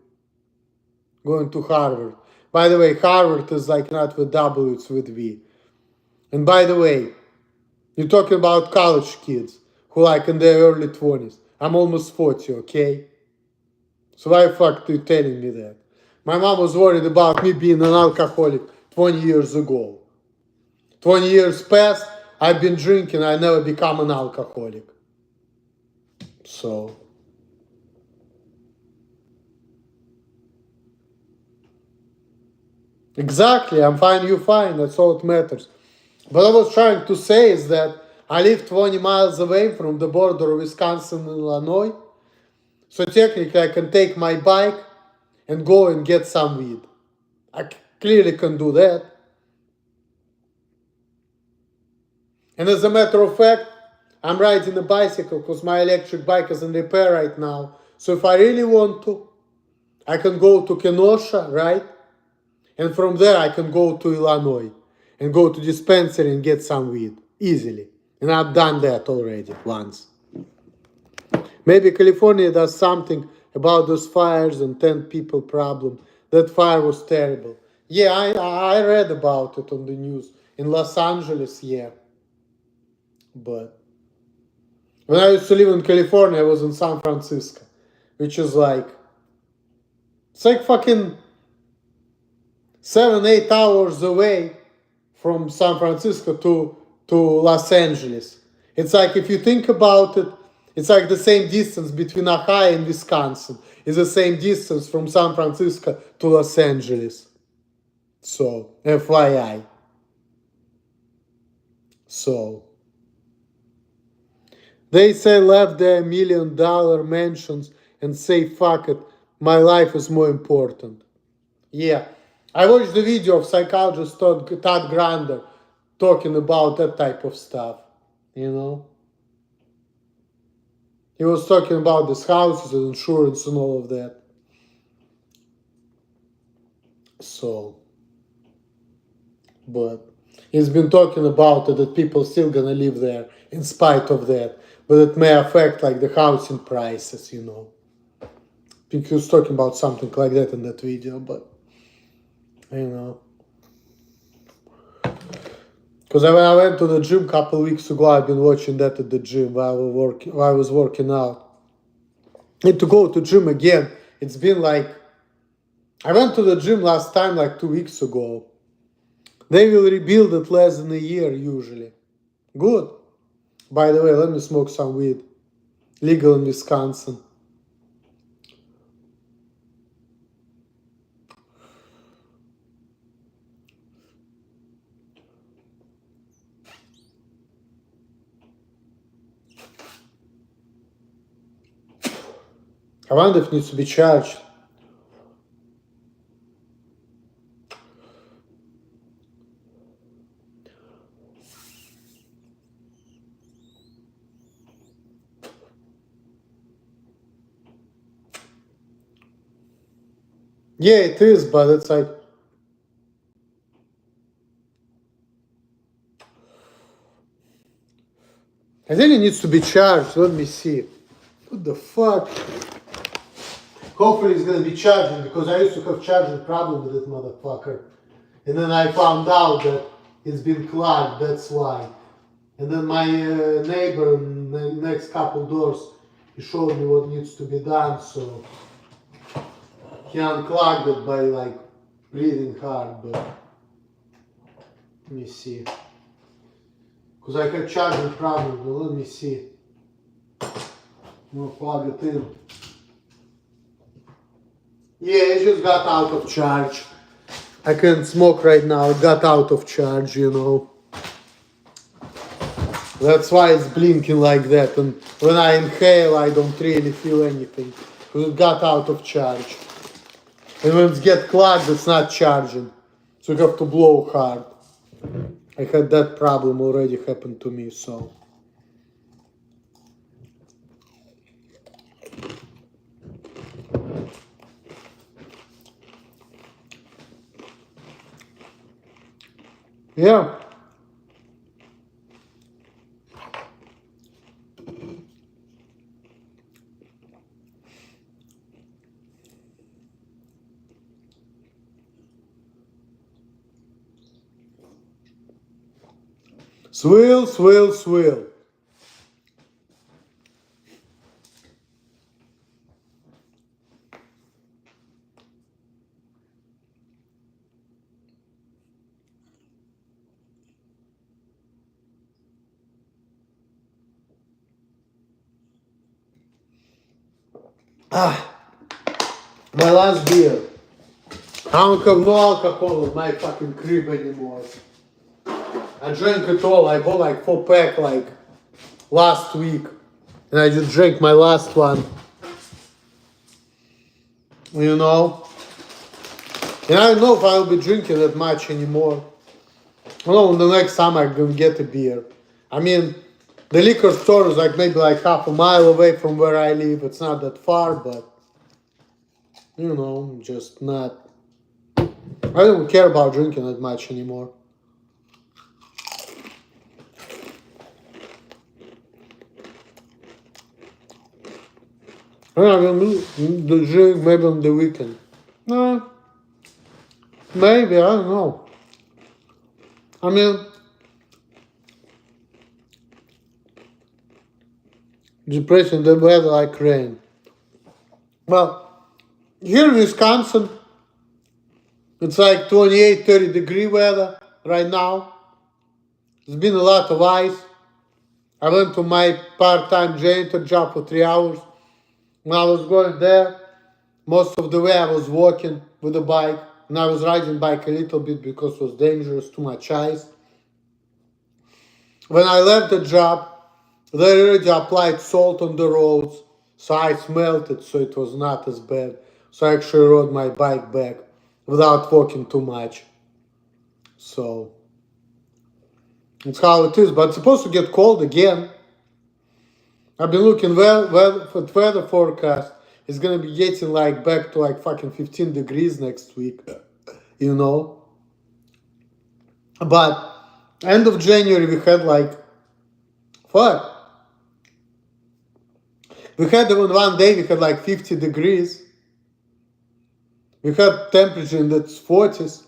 Going to Harvard. By the way, Harvard is like not with W, it's with V. And by the way, you're talking about college kids who like in their early 20s. I'm almost 40, okay? So why the fuck are you telling me that? My mom was worried about me being an alcoholic 20 years ago. 20 years passed, I've been drinking, I never become an alcoholic. So... Exactly, I'm fine, you fine, that's all that matters. What I was trying to say is that I live 20 miles away from the border of Wisconsin and Illinois. So technically I can take my bike and go and get some weed. I clearly can do that. And as a matter of fact, I'm riding a bicycle because my electric bike is in repair right now. So if I really want to, I can go to Kenosha, right? And from there I can go to Illinois and go to dispensary and get some weed easily. And I've done that already once. Maybe California does something about those fires and 10 people problem. That fire was terrible. Yeah, I read about it on the news. In Los Angeles, yeah. But when I used to live in California, I was in San Francisco, which is like, it's like fucking 7-8 hours away from San Francisco to Los Angeles. It's like, if you think about it, it's like the same distance between Ohio and Wisconsin. It's the same distance from San Francisco to Los Angeles. So, FYI. So, they say left their $1 million mansions and say, fuck it, my life is more important. Yeah. I watched the video of psychologist Todd Grander talking about that type of stuff, you know. He was talking about these houses and insurance and all of that. So, but he's been talking about it, that people still gonna live there in spite of that, but it may affect like the housing prices, you know. I think he was talking about something like that in that video, but you know. Because when I went to the gym a couple weeks ago, I've been watching that at the gym while I was working out. And to go to gym again, it's been like, I went to the gym last time like 2 weeks ago. They will rebuild it less than a year usually. Good. By the way, let me smoke some weed. Legal in Wisconsin. I wonder if it needs to be charged. Yeah, it is, but it's like, I think it needs to be charged. Let me see. What the fuck? Hopefully it's gonna be charging, because I used to have charging problem with that motherfucker. And then I found out that it's been clogged, that's why. And then my neighbor in the next couple doors, he showed me what needs to be done, so he unclogged it by like breathing hard, but let me see. Because I had charging problem, but let me see. We'll plug it in. Yeah, it just got out of charge. I can't smoke right now. It got out of charge, you know. That's why it's blinking like that. And when I inhale, I don't really feel anything. Because it got out of charge. And when it gets clogged, it's not charging. So you have to blow hard. I had that problem already happen to me, so. Yeah. Swill, swill, swill. My last beer. I don't have no alcohol in my fucking crib anymore. I drank it all. I bought like 4-pack like last week. And I just drank my last one. You know? And I don't know if I'll be drinking that much anymore. I don't know, the next time I'm gonna get a beer. I mean, the liquor store is like maybe like half a mile away from where I live. It's not that far, but you know, just not. I don't care about drinking that much anymore. I'm gonna drink maybe on the weekend. No, maybe, I don't know. I mean, depression, the weather like rain. Well, here in Wisconsin, it's like 28, 30 degree weather right now. There's been a lot of ice. I went to my part-time janitor job for 3 hours. When I was going there, most of the way I was walking with a bike. And I was riding bike a little bit because it was dangerous, too much ice. When I left the job, they already applied salt on the roads, so ice melted, so it was not as bad. So I actually rode my bike back without walking too much. So it's how it is, but it's supposed to get cold again. I've been looking for the weather forecast. It's gonna be getting like back to like fucking 15 degrees next week, you know. But end of January we had like, fuck. We had one day we had like 50 degrees. We had temperature in the 40s.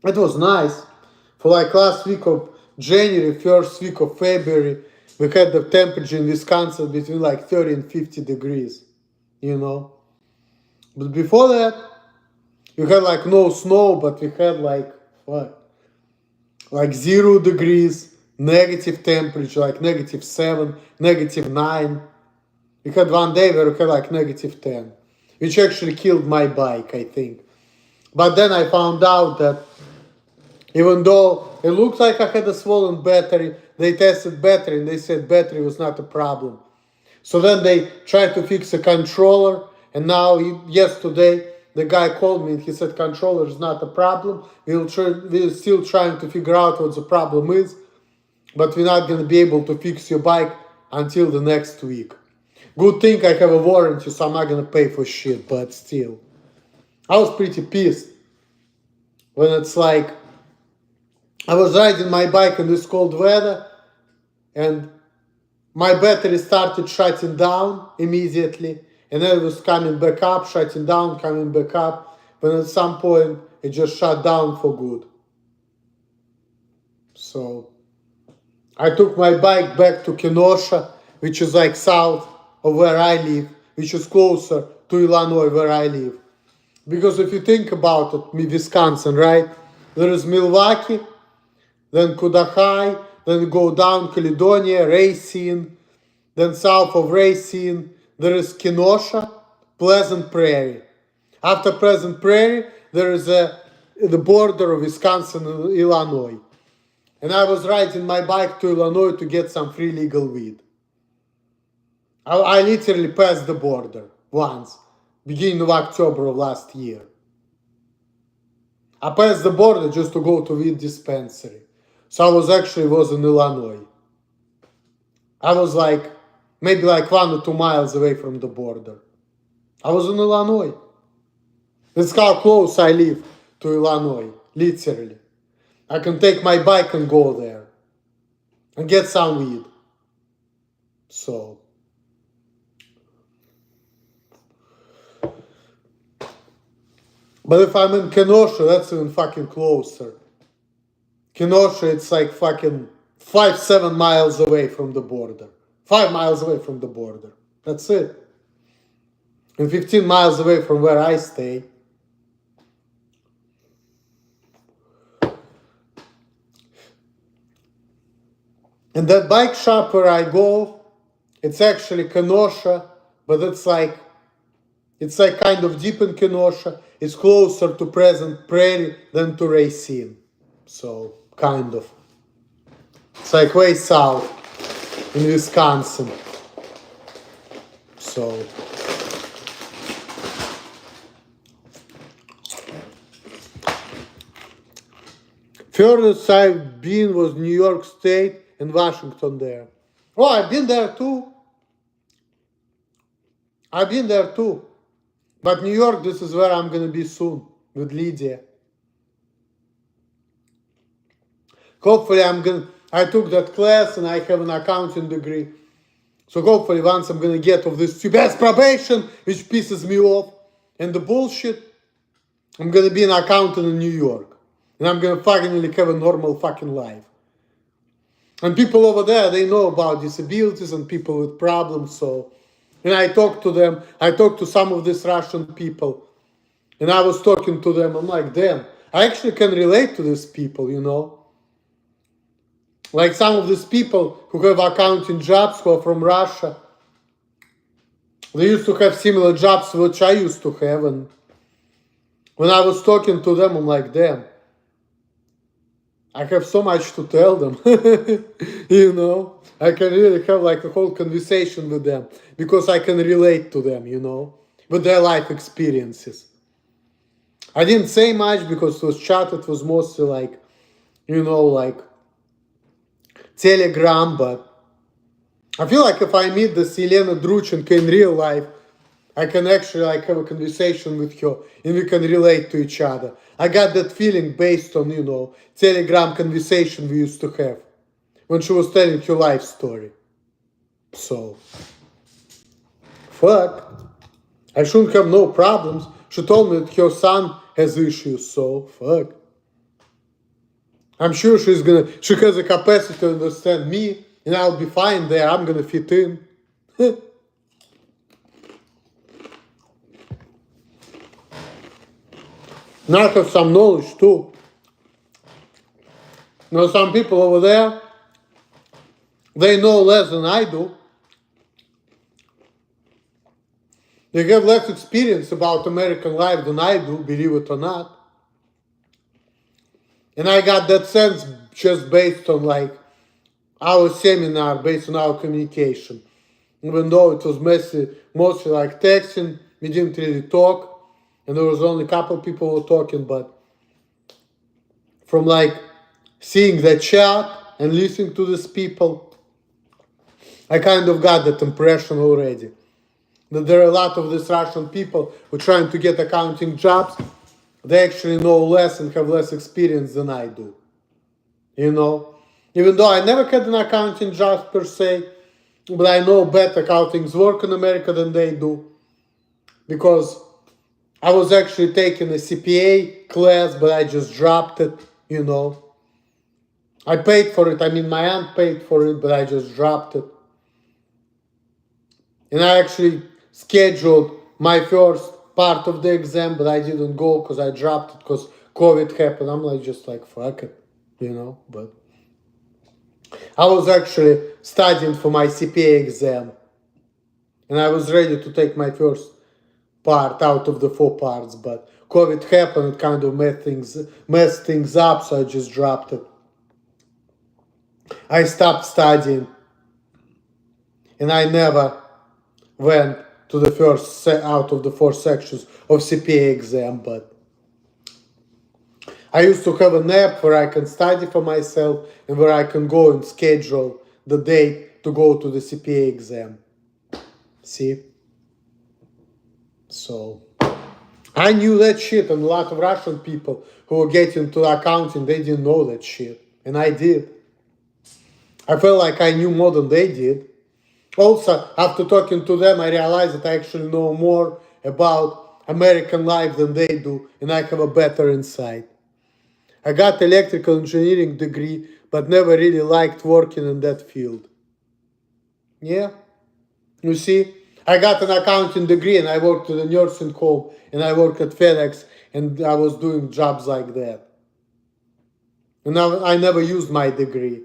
It was nice. For like last week of January, first week of February, we had the temperature in Wisconsin between like 30 and 50 degrees, you know. But before that, we had like no snow, but we had like, what? Like 0 degrees, negative temperature, like -7, -9. We had one day where we had like -10, which actually killed my bike, I think. But then I found out that even though it looked like I had a swollen battery, they tested battery and they said battery was not a problem. So then they tried to fix a controller, and now yesterday the guy called me and he said controller is not a problem. We're still trying to figure out what the problem is, but we're not going to be able to fix your bike until the next week. Good thing I have a warranty, so I'm not going to pay for shit, but still. I was pretty pissed when it's like, I was riding my bike in this cold weather and my battery started shutting down immediately, and then it was coming back up, shutting down, coming back up, but at some point it just shut down for good. So I took my bike back to Kenosha, which is like south of where I live, which is closer to Illinois where I live. Because if you think about it, Wisconsin, right? There is Milwaukee, then Cudahy, then go down Caledonia, Racine, then south of Racine, there is Kenosha, Pleasant Prairie. After Pleasant Prairie, there is the border of Wisconsin and Illinois. And I was riding my bike to Illinois to get some free legal weed. I literally passed the border once, beginning of October of last year. I passed the border just to go to weed dispensary. So I was in Illinois. I was maybe 1 or 2 miles away from the border. I was in Illinois. That's how close I live to Illinois, literally. I can take my bike and go there and get some weed. So, but if I'm in Kenosha, that's even fucking closer. Kenosha, it's fucking 5-7 miles away from the border. 5 miles away from the border. That's it. And 15 miles away from where I stay. And that bike shop where I go, it's actually Kenosha, but it's kind of deep in Kenosha. It's closer to Pleasant Prairie than to Racine. So, kind of. It's way south in Wisconsin. So, furthest I've been was New York State and Washington there. Oh, I've been there too. But New York, this is where I'm going to be soon with Lydia. Hopefully I took that class and I have an accounting degree. So hopefully once I'm going to get off this stupid probation, which pisses me off, and the bullshit, I'm going to be an accountant in New York. And I'm going to finally have a normal fucking life. And people over there, they know about disabilities and people with problems, so... And I talked to them. I talked to some of these Russian people. And I was talking to them. I'm like, damn, I actually can relate to these people, you know. Some of these people who have accounting jobs who are from Russia. They used to have similar jobs which I used to have. And when I was talking to them, I'm like, damn, I have so much to tell them. You know. I can really have a whole conversation with them because I can relate to them, you know, with their life experiences. I didn't say much because it was chat, it was mostly Telegram, but I feel if I meet this Elena Druchenko in real life, I can actually have a conversation with her and we can relate to each other. I got that feeling based on, Telegram conversation we used to have when she was telling her life story. So, fuck. I shouldn't have no problems. She told me that her son has issues, so fuck. I'm sure she has the capacity to understand me, and I'll be fine there. I'm gonna fit in. And I have some knowledge too. Some people over there, they know less than I do. They have less experience about American life than I do, believe it or not. And I got that sense just based on our seminar, based on our communication. Even though it was mostly texting, we didn't really talk. And there was only a couple people who were talking, but from seeing the chat and listening to these people, I kind of got that impression already. That there are a lot of these Russian people who are trying to get accounting jobs. They actually know less and have less experience than I do. You know? Even though I never had an accounting job per se, but I know better how things work in America than they do. Because I was actually taking a CPA class, but I just dropped it, you know. I paid for it. My aunt paid for it, but I just dropped it. And I actually scheduled my first part of the exam, but I didn't go because I dropped it because COVID happened. I'm fuck it, you know. But I was actually studying for my CPA exam, and I was ready to take my first part out of the 4 parts, but COVID happened, it kind of messed things up, so I just dropped it. I stopped studying, and I never went to the first out of the 4 sections of CPA exam, but I used to have an app where I can study for myself and where I can go and schedule the date to go to the CPA exam. See? So I knew that shit, and a lot of Russian people who were getting to accounting, they didn't know that shit. And I did. I felt like I knew more than they did. Also, after talking to them, I realized that I actually know more about American life than they do, and I have a better insight. I got electrical engineering degree, but never really liked working in that field. Yeah, you see, I got an accounting degree and I worked at a nursing home and I worked at FedEx and I was doing jobs like that. And I never used my degree.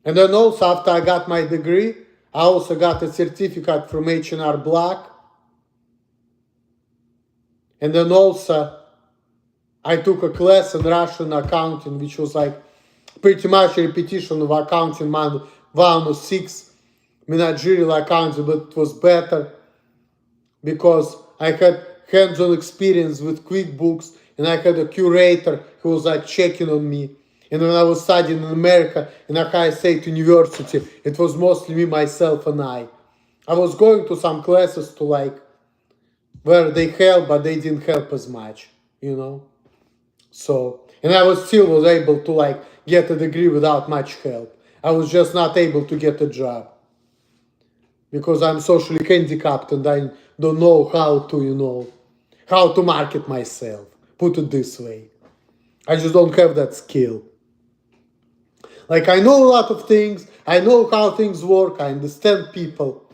And then also after I got my degree, I also got a certificate from H&R Block. And then also I took a class in Russian accounting, which was like pretty much a repetition of accounting 106 managerial accounting, but it was better because I had hands-on experience with QuickBooks and I had a curator who was like checking on me. And when I was studying in America in Ohio State University, it was mostly me, myself, and I. I was going to some classes to like where they help, but they didn't help as much, you know. So, and I was able to like get a degree without much help. I was just not able to get a job because I'm socially handicapped and I don't know how to, how to market myself. Put it this way. I just don't have that skill. Like I know a lot of things, I know how things work, I understand people,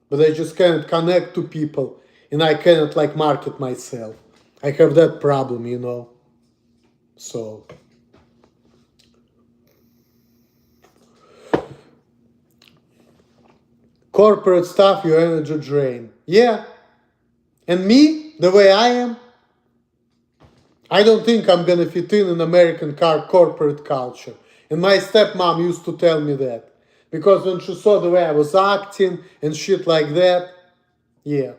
but I just cannot connect to people and I cannot like market myself. I have that problem, So corporate stuff, your energy drain. Yeah. And me, the way I am, I don't think I'm gonna fit in an American corporate culture. And my stepmom used to tell me that. Because when she saw the way I was acting and shit like that, yeah.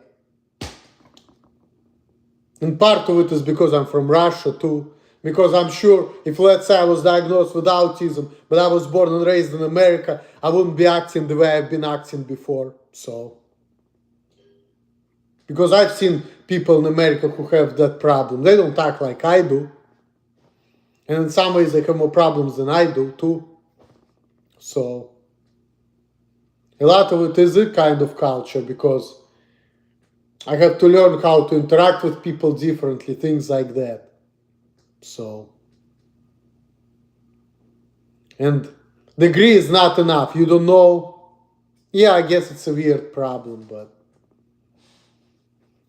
And part of it is because I'm from Russia too. Because I'm sure if, let's say, I was diagnosed with autism, but I was born and raised in America, I wouldn't be acting the way I've been acting before. So, because I've seen people in America who have that problem. They don't act like I do. And in some ways, they have more problems than I do too. So, a lot of it is a kind of culture because I have to learn how to interact with people differently, things like that. So, and degree is not enough. You don't know. Yeah, I guess it's a weird problem, but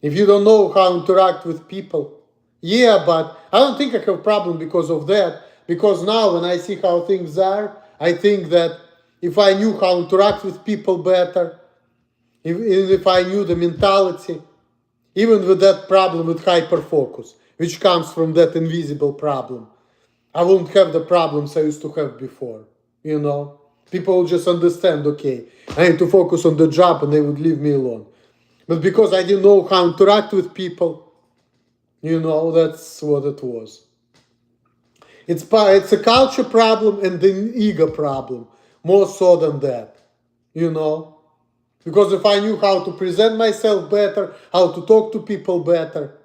if you don't know how to interact with people, yeah, but I don't think I have a problem because of that. Because now when I see how things are, I think that if I knew how to interact with people better, if I knew the mentality, even with that problem with hyperfocus, which comes from that invisible problem, I wouldn't have the problems I used to have before, People would just understand, okay, I need to focus on the job and they would leave me alone. But because I didn't know how to interact with people, that's what it was. It's a culture problem and an ego problem, more so than that, Because if I knew how to present myself better, how to talk to people better,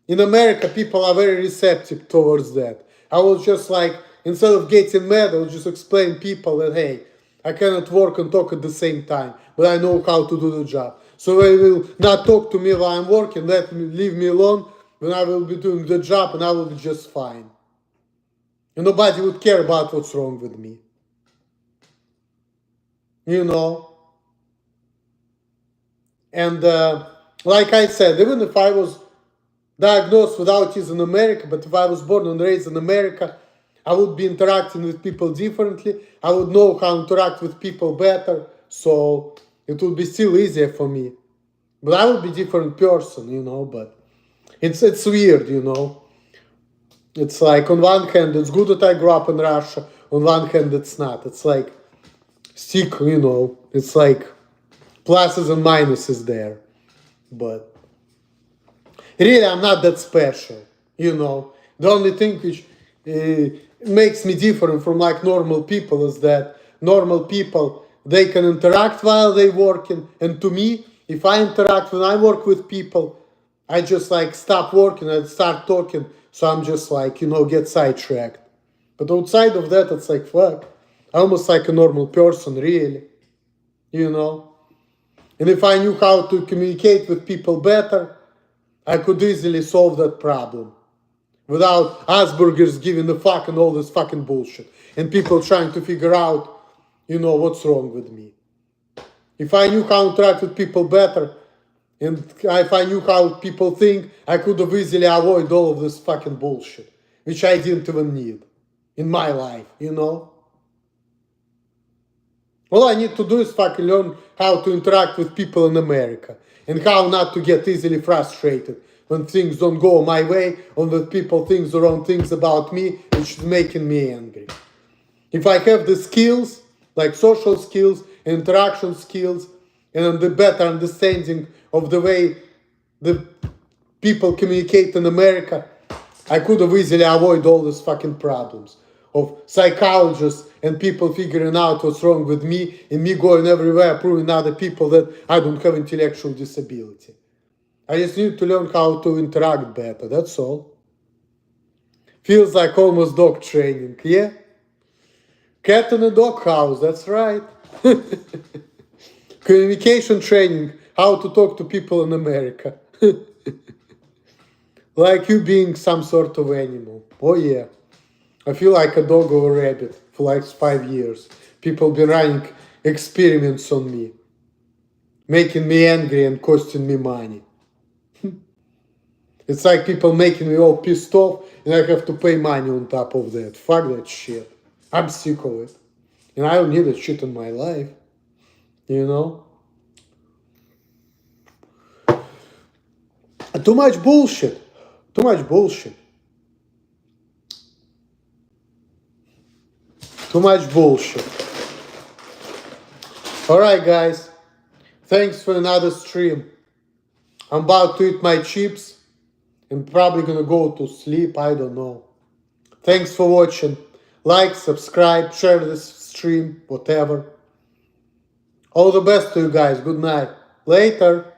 in America, people are very receptive towards that. I was just like, instead of getting mad, I would just explain people that, hey, I cannot work and talk at the same time, but I know how to do the job. So they will not talk to me while I'm working, leave me alone, when I will be doing the job and I will be just fine. And nobody would care about what's wrong with me. And like I said, even if I was diagnosed with autism in America, but if I was born and raised in America, I would be interacting with people differently. I would know how to interact with people better. So it would be still easier for me. But I would be different person, but it's weird, It's like on one hand it's good that I grew up in Russia, on one hand it's not. It's like stick, it's like pluses and minuses there. But really I'm not that special, The only thing which makes me different from like normal people is that normal people, they can interact while they working, and to me, if I interact when I work with people, I just like stop working and start talking, so I'm just like, get sidetracked. But outside of that, it's like, fuck, I'm almost like a normal person, really, And if I knew how to communicate with people better, I could easily solve that problem without Asperger's giving a fuck and all this fucking bullshit, and people trying to figure out, what's wrong with me. If I knew how to interact with people better, and if I knew how people think, I could have easily avoided all of this fucking bullshit, which I didn't even need in my life, All I need to do is fucking learn how to interact with people in America, and how not to get easily frustrated when things don't go my way, or when people think the wrong things about me, which is making me angry. If I have the skills, like social skills, interaction skills, and the better understanding of the way the people communicate in America, I could have easily avoided all these fucking problems of psychologists and people figuring out what's wrong with me, and me going everywhere proving other people that I don't have intellectual disability. I just need to learn how to interact better, that's all. Feels like almost dog training, yeah? Cat in a dog house, that's right. Communication training, how to talk to people in America. Like you being some sort of animal. Oh yeah. I feel like a dog or a rabbit for like 5 years. People been running experiments on me, making me angry and costing me money. It's like people making me all pissed off, and I have to pay money on top of that. Fuck that shit. I'm sick of it. And I don't need that shit in my life. Too much bullshit. Too much bullshit. Too much bullshit. Alright guys, thanks for another stream. I'm about to eat my chips and probably gonna go to sleep, I don't know. Thanks for watching. Like, subscribe, share this stream, whatever. All the best to you guys. Good night. Later.